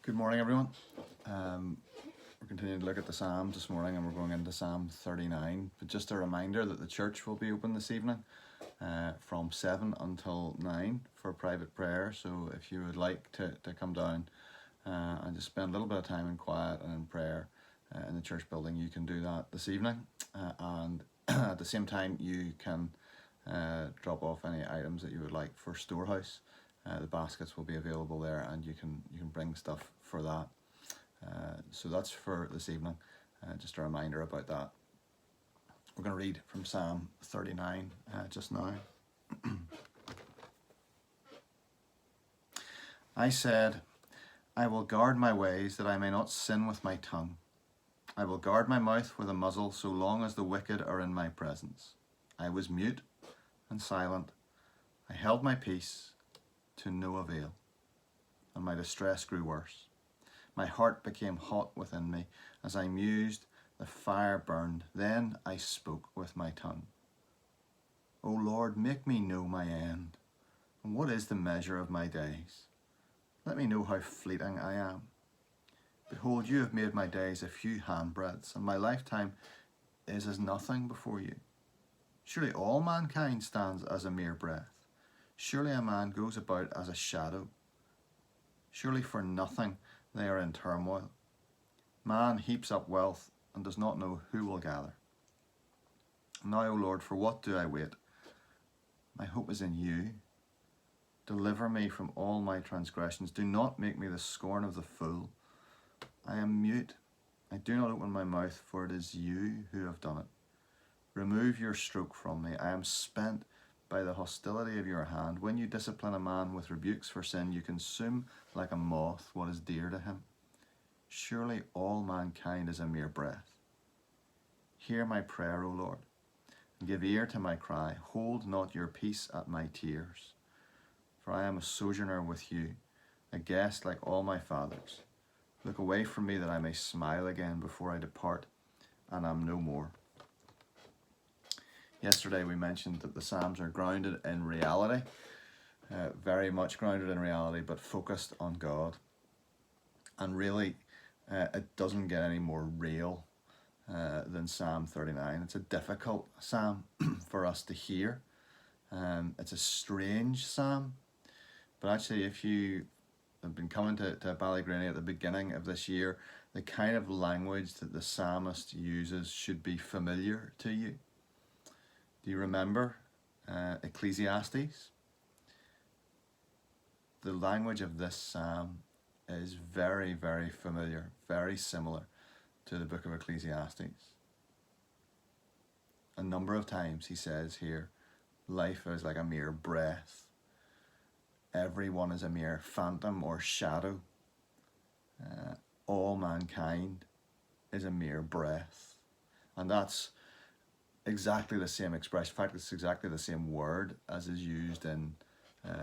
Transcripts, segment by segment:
Good morning, everyone. We're continuing to look at the Psalms this morning, and we're going into Psalm 39. But just a reminder that the church will be open this evening from 7 until 9 for private prayer. So if you would like to come down and just spend a little bit of time in quiet and in prayer in the church building, you can do that this evening. And at the same time, you can drop off any items that you would like for Storehouse. The baskets will be available there, and you can bring stuff for that. So that's for this evening. Just a reminder about that. We're going to read from Psalm 39 just now. I said, I will guard my ways that I may not sin with my tongue. I will guard my mouth with a muzzle so long as the wicked are in my presence. I was mute and silent. I held my peace to no avail, and my distress grew worse. My heart became hot within me. As I mused, the fire burned. Then I spoke with my tongue. O Lord, make me know my end, and what is the measure of my days? Let me know how fleeting I am. Behold, you have made my days a few handbreadths, and my lifetime is as nothing before you. Surely all mankind stands as a mere breath. Surely a man goes about as a shadow. Surely for nothing they are in turmoil. Man heaps up wealth and does not know who will gather. Now, O Lord, for what do I wait? My hope is in you. Deliver me from all my transgressions. Do not make me the scorn of the fool. I am mute. I do not open my mouth, for it is you who have done it. Remove your stroke from me. I am spent by the hostility of your hand. When you discipline a man with rebukes for sin, you consume like a moth what is dear to him. Surely all mankind is a mere breath. Hear my prayer, O Lord, and give ear to my cry. Hold not your peace at my tears. For I am a sojourner with you, a guest like all my fathers. Look away from me that I may smile again before I depart and am no more. Yesterday we mentioned that the Psalms are grounded in reality, very much grounded in reality, but focused on God. And really, it doesn't get any more real than Psalm 39. It's a difficult psalm for us to hear. It's a strange psalm, but actually if you have been coming to Ballygranny at the beginning of this year, the kind of language that the psalmist uses should be familiar to you. Do you remember Ecclesiastes? The language of this psalm is very, very familiar, very similar to the book of Ecclesiastes. A number of times he says here, life is like a mere breath. Everyone is a mere phantom or shadow. All mankind is a mere breath. And that's exactly the same expression. In fact, it's exactly the same word as is used in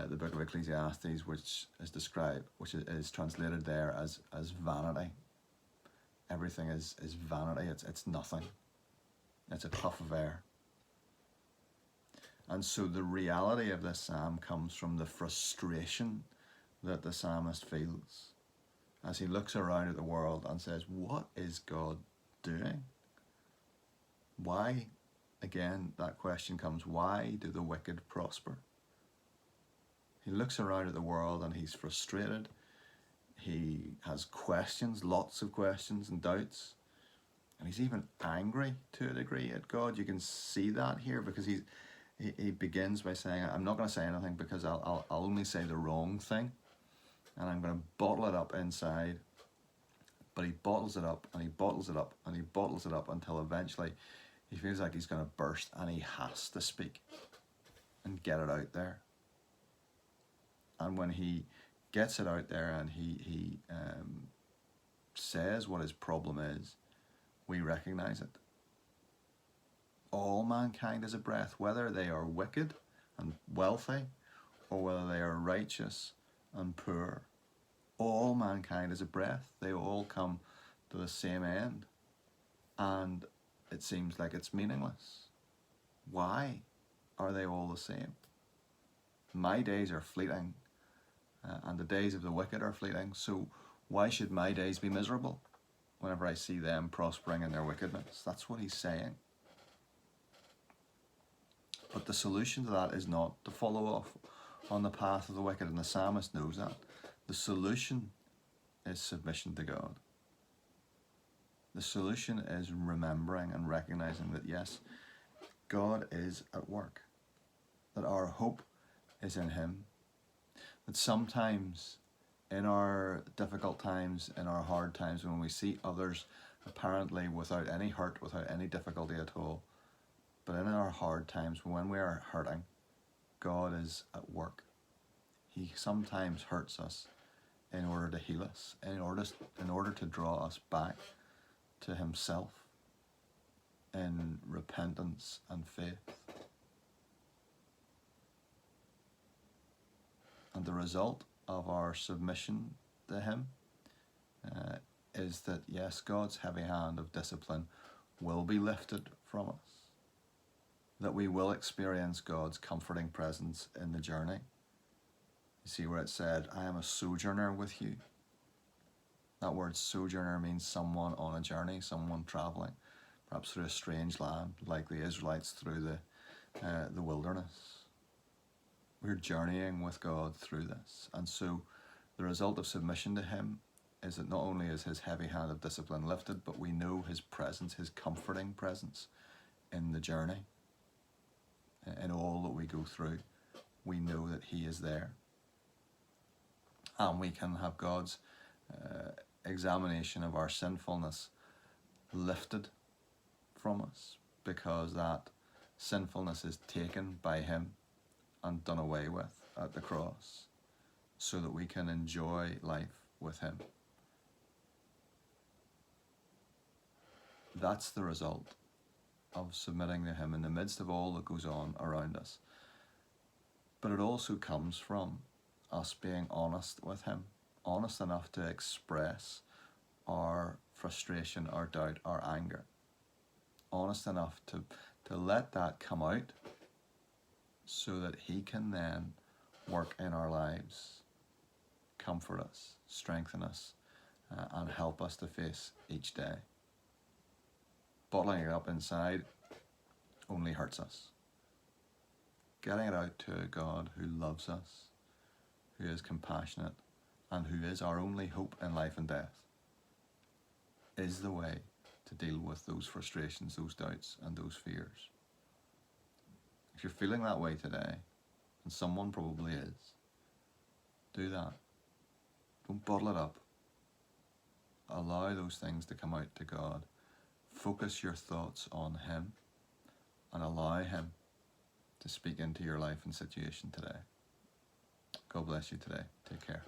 the book of Ecclesiastes, which is translated there as vanity. Everything is vanity. It's nothing. It's a puff of air. And so the reality of this psalm comes from the frustration that the psalmist feels as he looks around at the world and says, what is God doing? Why? Again, that question comes, why do the wicked prosper? He looks around at the world and he's frustrated. He has questions, lots of questions and doubts. And he's even angry to a degree at God. You can see that here because he begins by saying, I'm not going to say anything because I'll only say the wrong thing. And I'm going to bottle it up inside. But he bottles it up and he bottles it up and he bottles it up until eventually he feels like he's going to burst and he has to speak and get it out there. And when he gets it out there and he says what his problem is, we recognize it. All mankind is a breath, whether they are wicked and wealthy or whether they are righteous and poor. All mankind is a breath. They all come to the same end. And it seems like it's meaningless. Why are they all the same? My days are fleeting, and the days of the wicked are fleeting. So Why should my days be miserable whenever I see them prospering in their wickedness? That's what he's saying. But the solution to that is not to follow off on the path of the wicked, and the psalmist knows that. The solution is submission to God. The solution is remembering and recognizing that yes, God is at work, that our hope is in him, that sometimes in our difficult times, in our hard times, when we see others apparently without any hurt, without any difficulty at all, but in our hard times, when we are hurting, God is at work. He sometimes hurts us in order to heal us, in order to draw us back to himself in repentance and faith. And the result of our submission to him is that yes, God's heavy hand of discipline will be lifted from us, that we will experience God's comforting presence in the journey. You see where it said, I am a sojourner with you. That word sojourner means someone on a journey, someone traveling, perhaps through a strange land, like the Israelites through the wilderness. We're journeying with God through this. And so the result of submission to him is that not only is his heavy hand of discipline lifted, but we know his presence, his comforting presence in the journey. In all that we go through, we know that he is there. And we can have God's examination of our sinfulness lifted from us, because that sinfulness is taken by him and done away with at the cross, so that we can enjoy life with him. That's the result of submitting to him in the midst of all that goes on around us. But it also comes from us being honest with him, honest enough to express our frustration, our doubt, our anger, honest enough to let that come out, so that he can then work in our lives, comfort us, strengthen us, and help us to face each day. Bottling it up inside only hurts us. Getting it out to a God who loves us, who is compassionate, and who is our only hope in life and death, is the way to deal with those frustrations, those doubts, and those fears. If you're feeling that way today, and someone probably is, do that. Don't bottle it up. Allow those things to come out to God. Focus your thoughts on him, and allow him to speak into your life and situation today. God bless you today. Take care.